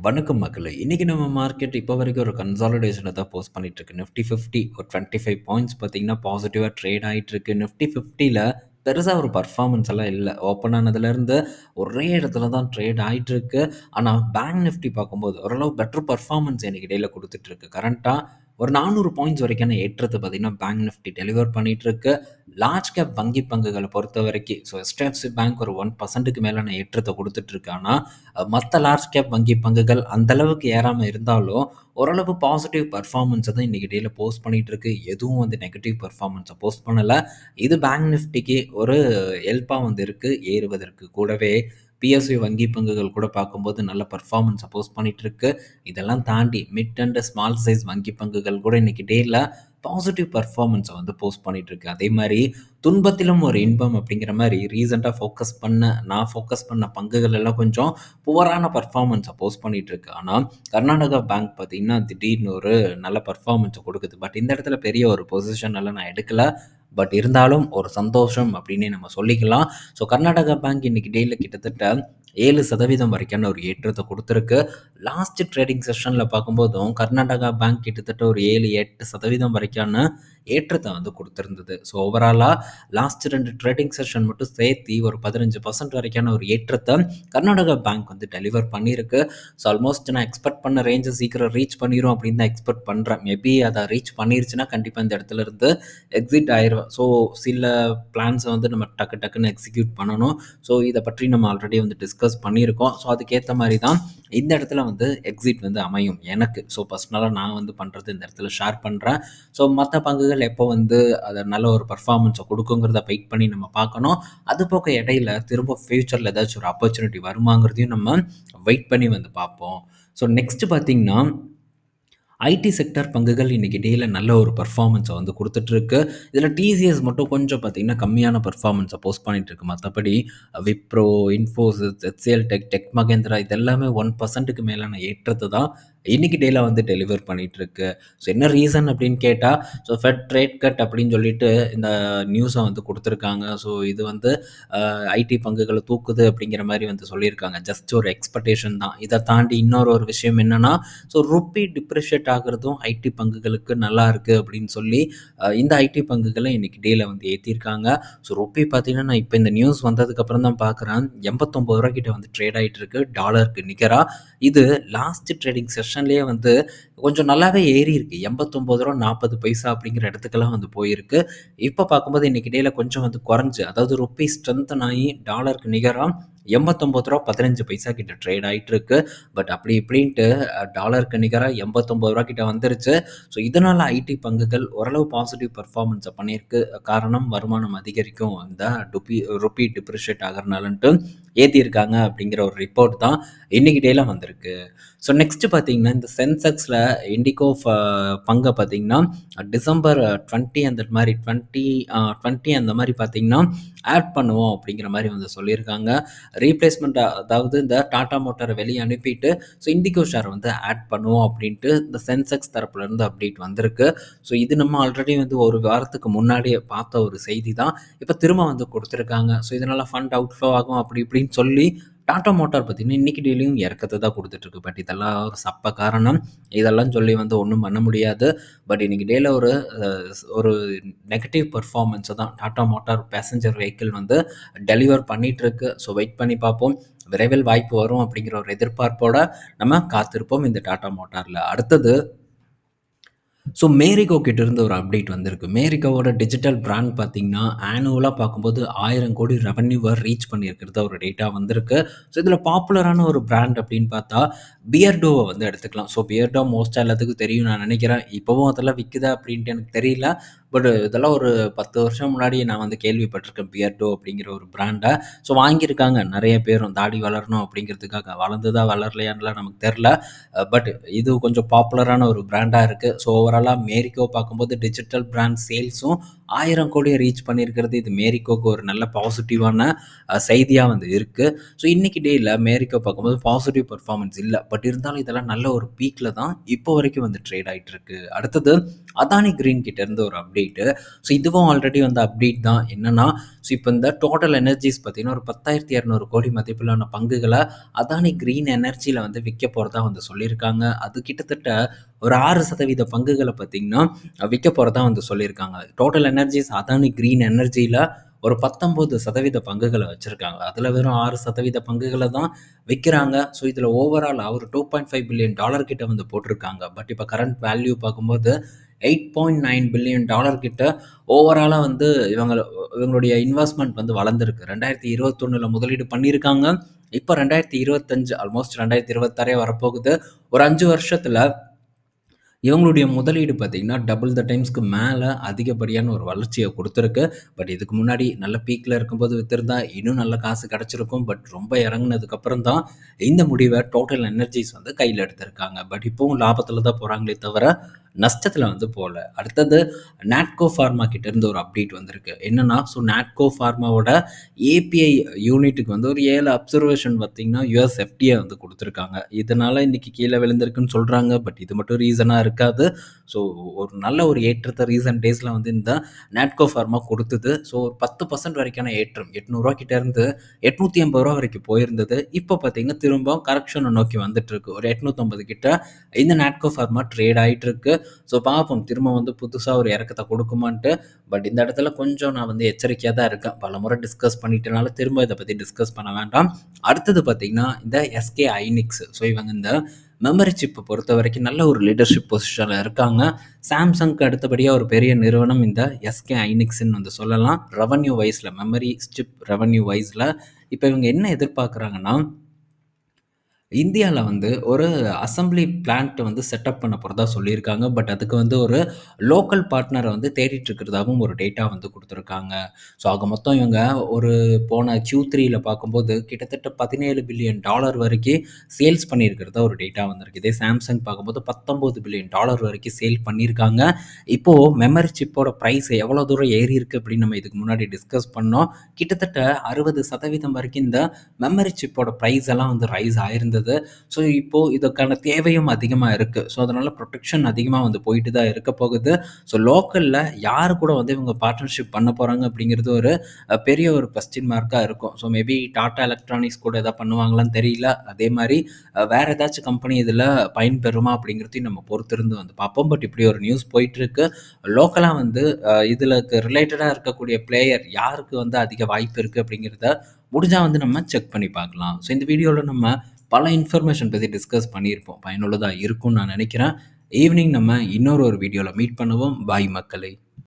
வணக்கம் மக்களே! இன்னைக்கு நம்ம மார்க்கெட் இப்போ வரைக்கும் ஒரு கன்சாலிடேஷன தான் போஸ்ட் பண்ணிட்டுருக்கு. நிஃப்டி 50 ஒரு 25 பாயிண்ட்ஸ் பார்த்தீங்கன்னா, பாசிட்டிவா ட்ரேட் ஆயிட்டுருக்கு. நிஃப்டி 50ல பெருசா ஒரு பெர்ஃபார்மன்ஸ் எல்லாம் இல்ல. ஓப்பன் ஆனதுலேருந்து ஒரே இடத்துல தான் ட்ரேட் ஆயிட்டுருக்கு. ஆனா, பேங்க் நிஃப்டி பார்க்கும்போது ஓரளவு பெட்டர் பெர்ஃபார்மன்ஸ் இன்னைக்கு டேல குடுத்துட்டுருக்கு. கரண்ட்டா ஒரு 400 பாயிண்ட்ஸ் வரைக்கான ஏற்றத்த பார்த்தீங்கன்னா, பேங்க் நிஃப்டி டெலிவர் பண்ணிட்டுருக்கு. லார்ஜ் கேப் வங்கி பங்குகள பொறுத்தவரைக்கும் HDFC பேங்க் ஒரு 1%க்கு மேலான ஏற்றத்த குடுத்துட்டுருக்கு. ஆனா, மத்த லார்ஜ் கேப் வங்கி பங்குகள் அந்த அளவுக்கு ஏறாம இருந்தாலும், ஓரளவு பாசிட்டிவ் பெர்ஃபார்மன்ஸ தான் இன்னைக்கு டேல போஸ்ட் பண்ணிட்டு இருக்கு. எதுவும் நெகட்டிவ் பெர்ஃபார்மன்ஸ போஸ்ட் பண்ணல. இது பேங்க் நிஃப்டிக்கு ஒரு ஹெல்ப்பா இருக்கு ஏறுவதற்கு. கூடவே PSU வங்கி பங்குகள் கூட பார்க்கும்போது நல்ல பெர்ஃபார்மன்ஸ போஸ்ட் பண்ணிட்டு இருக்கு. இதெல்லாம் தாண்டி மிட் அண்ட் ஸ்மால் சைஸ் வங்கி பங்குகள் கூட இன்னைக்கு டேல பாசிட்டிவ் பெர்ஃபார்மன்ஸ போஸ்ட் பண்ணிட்டு இருக்கு. அதே மாரி துன்பத்திலும் ஒரு இன்பம் அப்படிங்கிற மாரி ரீசென்ட்டா நான் ஃபோக்கஸ் பண்ண பங்குகள் எல்லாம் கொஞ்சம் புவரான பெர்ஃபார்மன்ஸ போஸ்ட் பண்ணிட்டு இருக்கு. ஆனா, கர்நாடகா பேங்க் பார்த்தீங்கன்னா, திடீர்னு ஒரு நல்ல பெர்ஃபார்மன்ஸ குடுக்குது. பட் இந்த இடத்துல பெரிய ஒரு பொசிஷன் எல்லாம் நான் எடுக்கல. பட் இருந்தாலும் ஒரு சந்தோஷம் அப்படின்னே நம்ம சொல்லிக்கலாம். ஸோ கர்நாடகா பேங்க் இன்னைக்கு டேல கிட்டத்தட்ட 7% வரைக்கான ஒரு ஏற்றத்த குடுத்திருக்கு. லாஸ்ட் ட்ரேடிங் செஷன்ல பார்க்கும்போதும் கர்நாடகா பேங்க் கிட்டத்தட்ட ஒரு 7, 8% வரைக்கான ஏற்றத்த குடுத்திருந்தது. ஸோ ஓவராலா லாஸ்ட் 2 ட்ரேடிங் செஷன் மட்டும் சேர்த்தி ஒரு 15% வரைக்கான ஒரு ஏற்றத்த கர்நாடகா பேங்க் டெலிவர் பண்ணியிருக்கு. ஸோ ஆல்மோஸ்ட் நான் எக்ஸ்பெக்ட் பண்ண ரேஞ்ச சீக்கிரம் ரீச் பண்ணிரும் அப்படின்னு தான் எக்ஸ்பெக்ட் பண்றேன். மேபி அத ரீச் பண்ணிருச்சுன்னா கண்டிப்பா இந்த இடத்துல இருந்து எக்ஸிட் ஆயிருவேன். ஸோ சில பிளான்ஸ நம்ம டக்கு டக்குன்னு எக்ஸிக்யூட் பண்ணணும். ஸோ இத பற்றி நம்ம ஆல்ரெடி டிஸ்கஸ் பண்ணியிருக்கோம். ஸோ அதுக்கேத்த மாரி தான் இந்த இடத்துல எக்ஸிட் அமையும் எனக்கு. ஸோ பர்சனலா நான் பண்றது இந்த இடத்துல ஷேர் பண்றேன். ஸோ மத்த பங்குகள் எப்போ அத நல்ல ஒரு பெர்ஃபார்மன்ஸ குடுக்குங்கிறத வெயிட் பண்ணி நம்ம பார்க்கணும். அது போக இடையில திரும்ப ஃபியூச்சர்ல ஏதாச்சும் ஒரு ஆப்பர்ச்சுனிட்டி வருமாங்கிறதையும் நம்ம வெயிட் பண்ணி பார்ப்போம். ஸோ நெக்ஸ்ட் பார்த்தீங்கன்னா ஐடி செக்டார் பங்குகள் இன்னைக்கு டேல நல்ல ஒரு பெர்ஃபார்மன்ஸை குடுத்துட்டுருக்கு. இதில டிசிஎஸ் மட்டும் கொஞ்சம் பார்த்தீங்கன்னா, கம்மியான பெர்ஃபார்மன்ஸை போஸ்ட் பண்ணிட்டுருக்கு. மத்தபடி Wipro, Infosys, HCL tech, tech Mahindra இது எல்லாமே 1%க்கு மேலான ஏற்றத்த தான் இன்னைக்கு டேல டெலிவர் பண்ணிட்டுருக்கு. ஸோ என்ன ரீசன் அப்படின்னு கேட்டா, ஸோ ஃபெட் ரேட் கட் அப்படின்னு சொல்லிட்டு இந்த நியூஸ குடுத்துருக்காங்க. ஸோ இது ஐடி பங்குகள தூக்குது அப்படிங்கிற மாரி சொல்லியிருக்காங்க. ஜஸ்ட் ஒரு எக்ஸ்பெக்டேஷன் தான். இத தாண்டி இன்னொரு விஷயம் என்னன்னா, ஸோ ருப்பி டிப்ரிஷியேட் ஆகுறதும் ஐடி பங்குகளுக்கு நல்லா இருக்கு அப்படின்னு சொல்லி இந்த ஐடி பங்குகள இன்னைக்கு டேல ஏத்தியிருக்காங்க. ஸோ ருப்பி பார்த்தீங்கன்னா, நான் இப்ப இந்த நியூஸ் வந்ததுக்கப்புறம் தான் பார்க்குறேன். ரூ. 89 கிட்ட ட்ரேட் ஆயிட்டு இருக்கு. டாலருக்கு நிகரா. இது லாஸ்ட் ட்ரேடிங் செஷன்லயே கொஞ்சம் நல்லாவே ஏறியிருக்கு. ரூ. 89.40 அப்படிங்கிற இடத்துக்கெல்லாம் போயிருக்கு. இப்ப பார்க்கும்போது இன்னைக்கு டேல கொஞ்சம் குறைஞ்சு, அதாவது ருப்பி ஸ்ட்ரென்தன் ஆயி டாலருக்கு நிகரா ரூ. 89.15 கிட்ட ட்ரேட் ஆயிட்டு இருக்கு. பட் அப்படி இப்படின்ட்டு டாலருக்கு நிகரா ரூ. 89 கிட்ட வந்துருச்சு. ஸோ இதனால ஐடி பங்குகள் ஓரளவு பாசிட்டிவ் பெர்ஃபார்மன்ஸ பண்ணியிருக்கு. காரணம் வருமானம் அதிகரிக்கும் இந்த ருப்பி டிப்ரிஷியேட் ஆகுறனாலன்ட்டு ஏத்தியிருக்காங்க அப்படிங்கிற ஒரு ரிப்போர்ட் தான் இன்னைக்கு டேல வந்திருக்கு. ஸோ நெக்ஸ்ட் பார்த்தீங்கன்னா, இந்த சென்செக்ஸ்ல இண்டிகோ பங்க பார்த்தீங்கன்னா, டிசம்பர் 20 அந்த மாரி 20 அந்த மாரி பார்த்தீங்கன்னா, ஆட் பண்ணுவோம் அப்படிங்கிற மாரி சொல்லியிருக்காங்க. ரீப்ளேஸ்மெண்ட் அதாவது இந்த டாடா மோட்டார வெளிய அனுப்பிட்டு, ஸோ இண்டிகோ ஷேர் ஆட் பண்ணுவோம் அப்படின்ட்டு இந்த சென்செக்ஸ் தரப்புலேருந்து அப்டேட் வந்திருக்கு. ஸோ இது நம்ம ஆல்ரெடி ஒரு வாரத்துக்கு முன்னாடியே பார்த்த ஒரு செய்தி தான். இப்ப திரும்ப குடுத்துருக்காங்க. ஸோ இதனால ஃபண்ட் அவுட்ஃப்ளோ ஆகும் அப்படி இப்படின்னு சொல்லி டாடா மோட்டார் பார்த்தீங்கன்னா, இன்னைக்கு டெய்லியும் இறக்கத்த தான் குடுத்துட்டுருக்கு. பட் இதெல்லாம் ஒரு சப்ப காரணம். இதெல்லாம் சொல்லி ஒண்ணும் பண்ண முடியாது. பட் இன்னைக்கு டேல ஒரு நெகட்டிவ் பெர்ஃபார்மன்ஸ தான் Tata motor passenger vehicle deliver பண்ணிட்டுருக்கு. ஸோ வெயிட் பண்ணி பார்ப்போம். விரைவில் வாய்ப்பு வரும் அப்படிங்கிற ஒரு எதிர்பார்ப்போட நம்ம காத்திருப்போம் இந்த டாடா மோட்டார்ல. அடுத்தது ஸோ மேரிகோ கிட்ட இருந்து ஒரு அப்டேட் வந்திருக்கு. மேரிகோவோட டிஜிட்டல் பிராண்ட் பார்த்தீங்கன்னா, ஆனுவலா பார்க்கும்போது 1000 கோடி ரெவென்யூவ ரீச் பண்ணியிருக்கிறதா ஒரு டேட்டா வந்திருக்கு. ஸோ இதில பாப்புலரான ஒரு பிராண்ட் அப்படின்னு பார்த்தா, பியர்டோவ எடுத்துக்கலாம். ஸோ பியர்டோ மோஸ்ட்டா எல்லாத்துக்கும் தெரியும் நான் நினைக்கிறேன். இப்பவும் அதெல்லாம் விக்குதா அப்படின்ட்டு எனக்கு தெரியல. பட் இதெல்லாம் ஒரு 10 வருஷம் முன்னாடி நான் கேள்விப்பட்டிருக்கேன் பியர்டோ அப்படிங்கிற ஒரு பிராண்ட. ஸோ வாங்கியிருக்காங்க நெறைய பேரும். தாடி வளரணும் அப்படிங்கிறதுக்காக. வளர்ந்ததா வளரலையான்னுலாம் நமக்கு தெரியல. பட் இது கொஞ்சம் பாப்புலரான ஒரு பிராண்டா இருக்கு. ஸோ ஓவராலா மேரிகோ பார்க்கும்போது டிஜிட்டல் பிராண்ட் சேல்ஸும் 1000 கோடியை ரீச் பண்ணியிருக்கிறது இது மேரிகோக்கு ஒரு நல்ல பாசிட்டிவான செய்தியாக வந்து இருக்குது. ஸோ இன்றைக்கி டேயில் மேரிகோ பார்க்கும்போது பாசிட்டிவ் பர்ஃபார்மன்ஸ் இல்லை, பட் இருந்தாலும் இதெல்லாம் நல்ல ஒரு பீக்கில் தான் இப்போ வரைக்கும் வந்து ட்ரேட் ஆகிட்டு இருக்கு. அடுத்தது அதானி கிரீன் கிட்ட இருந்து ஒரு அப்டேட்டு. ஸோ இதுவும் ஆல்ரெடி வந்து அப்டேட் தான். என்னன்னா, ஸோ இப்போ இந்த டோட்டல் எனர்ஜிஸ் பார்த்தீங்கன்னா ஒரு 10,200 கோடி மதிப்பிலான பங்குகளை அதானி கிரீன் எனர்ஜியில் வந்து விற்க போகிறதா வந்து சொல்லியிருக்காங்க. அது கிட்டத்தட்ட ஒரு 6% பங்குகளை பார்த்தீங்கன்னா விற்க போகிறதா வந்து சொல்லியிருக்காங்க. டோட்டல் எனர்ஜிஸ் அதானி கிரீன் எனர்ஜியில் ஒரு 19% பங்குகளை வச்சுருக்காங்க. அதில் வெறும் 6% பங்குகளை தான் விற்கிறாங்க. ஸோ இதில் ஓவராலாக ஒரு $2.5 பில்லியன் கிட்ட வந்து போட்டிருக்காங்க. பட் இப்போ கரண்ட் வேல்யூ பார்க்கும்போது $8.9 பில்லியன் கிட்ட ஓவராலாக வந்து இவங்களுடைய இன்வெஸ்ட்மெண்ட் வந்து வளர்ந்துருக்கு. 2021 முதலீடு பண்ணியிருக்காங்க. இப்போ 2025 ஆல்மோஸ்ட் 2026 வரப்போகுது. ஒரு 5 வருஷத்தில் இவங்களுடைய முதலீடு பார்த்தீங்கன்னா டபுள் த டைம்ஸ்க்கு மேலே அதிகப்படியான ஒரு வளர்ச்சியை கொடுத்துருக்கு. பட் இதுக்கு முன்னாடி நல்ல பீக்கில் இருக்கும்போது விற்றுருந்தா இன்னும் நல்ல காசு கிடச்சிருக்கும். பட் ரொம்ப இறங்குனதுக்கப்புறம் தான் இந்த முடிவை டோட்டல் எனர்ஜிஸ் வந்து கையில் எடுத்திருக்காங்க. பட் இப்போவும் லாபத்தில் தான் போகிறாங்களே தவிர நஷ்டத்தில் வந்து போகல. அடுத்தது நாட்கோ ஃபார்மா கிட்டேருந்து ஒரு அப்டேட் வந்திருக்கு. என்னென்னா, ஸோ நாட்கோ ஃபார்மாவோட ஏபிஐ யூனிட்டுக்கு வந்து ஒரு 7 அப்சர்வேஷன் பார்த்திங்கன்னா யுஎஸ் எஃப்டிஏ வந்து கொடுத்துருக்காங்க. இதனால் இன்றைக்கி கீழே விழுந்திருக்குன்னு சொல்கிறாங்க. பட் இது மட்டும் ரீசனாக இருக்காது. ஸோ ஒரு நல்ல ஒரு ஏற்றத்தை ரீசன்ட் டேஸில் வந்து இந்த நாட்கோ ஃபார்மா கொடுத்தது. ஸோ ஒரு 10% வரைக்கான ஏற்றம் $800 கிட்டேருந்து $880 வரைக்கும் போயிருந்தது. இப்போ பார்த்திங்கன்னா திரும்ப கரெக்ஷனை நோக்கி வந்துட்டுருக்கு. ஒரு 850 கிட்ட இந்த நாட்கோ ஃபார்மா ட்ரேட் ஆகிட்டு இருக்கு. ஸோ பார்ப்போம் திரும்ப வந்து புதுசாக ஒரு இறக்கத்தை கொடுக்குமான்ட்டு. பட் இந்த இடத்துல கொஞ்சம் நான் வந்து எச்சரிக்கையாக தான் இருக்கேன். பல முறை டிஸ்கஸ் பண்ணிட்டனால திரும்ப இதை பற்றி டிஸ்கஸ் பண்ண வேண்டாம். அடுத்தது பார்த்திங்கன்னா இந்த எஸ்கே ஐனிக்ஸ். ஸோ இவங்க இந்த மெமரி சிப்பை பொறுத்த வரைக்கும் நல்ல ஒரு லீடர்ஷிப் பொசிஷனில் இருக்காங்க. சாம்சங்க்கு அடுத்தபடியாக ஒரு பெரிய நிறுவனம் இந்த எஸ்கே ஐனிக்ஸ்ன்னு வந்து சொல்லலாம். ரெவன்யூ வைஸில் மெமரி சிப் ரெவன்யூ வைஸில் இப்போ இவங்க என்ன எதிர்பார்க்குறாங்கன்னா, இந்தியாவில் வந்து ஒரு அசம்பிளி பிளான்ட் வந்து செட்டப் பண்ண போகிறதா சொல்லியிருக்காங்க. பட் அதுக்கு வந்து ஒரு லோக்கல் பார்ட்னரை வந்து தேடிட்டு இருக்கிறதாகவும் ஒரு டேட்டா வந்து கொடுத்துருக்காங்க. ஸோ ஆக மொத்தம் இவங்க ஒரு போன Q3யில் பார்க்கும்போது கிட்டத்தட்ட $17 பில்லியன் வரைக்கும் சேல்ஸ் பண்ணியிருக்கிறதா ஒரு டேட்டா வந்திருக்கு. இதே சாம்சங் பார்க்கும்போது $19 பில்லியன் வரைக்கும் சேல் பண்ணியிருக்காங்க. இப்போது மெமரி சிப்போட ப்ரைஸ் எவ்வளோ தூரம் ஏறி இருக்குது அப்படின்னு நம்ம இதுக்கு முன்னாடி டிஸ்கஸ் பண்ணோம். கிட்டத்தட்ட 60% வரைக்கும் இந்த மெமரி சிப்போட ப்ரைஸ் எல்லாம் வந்து ரைஸ் ஆயிருந்தது. ஸோ இப்போது இதுக்கான தேவையும் அதிகமாக இருக்குது. ஸோ அதனால் ப்ரொடெக்ஷன் அதிகமாக வந்து போயிட்டு தான் இருக்க போகுது. ஸோ லோக்கலில் யார் கூட வந்து இவங்க பார்ட்னர்ஷிப் பண்ண போகிறாங்க அப்படிங்கிறது ஒரு பெரிய ஒரு கொஸ்டின் மார்க்காக இருக்கும். ஸோ மேபி டாடா எலக்ட்ரானிக்ஸ் கூட எதாவது பண்ணுவாங்களான்னு தெரியல. அதே மாதிரி வேறு ஏதாச்சும் கம்பெனி இதில் பயன்பெறுமா அப்படிங்கிறதையும் நம்ம பொறுத்திருந்து வந்து பார்ப்போம். பட் இப்படி ஒரு நியூஸ் போயிட்டுருக்கு. லோக்கலாக வந்து இதில் ரிலேட்டடாக இருக்கக்கூடிய பிளேயர் யாருக்கு வந்து அதிக வாய்ப்பு இருக்குது அப்படிங்கிறத முடிஞ்சால் வந்து நம்ம செக் பண்ணி பார்க்கலாம். ஸோ இந்த வீடியோவில் நம்ம பல இன்ஃபர்மேஷன் பற்றி டிஸ்கஸ் பண்ணியிருப்போம். பயனுள்ளதாக இருக்கும்னு நான் நினைக்கிறேன். ஈவினிங் நம்ம இன்னொரு வீடியோவில் மீட் பண்ணுவோம். பாய் மக்களே.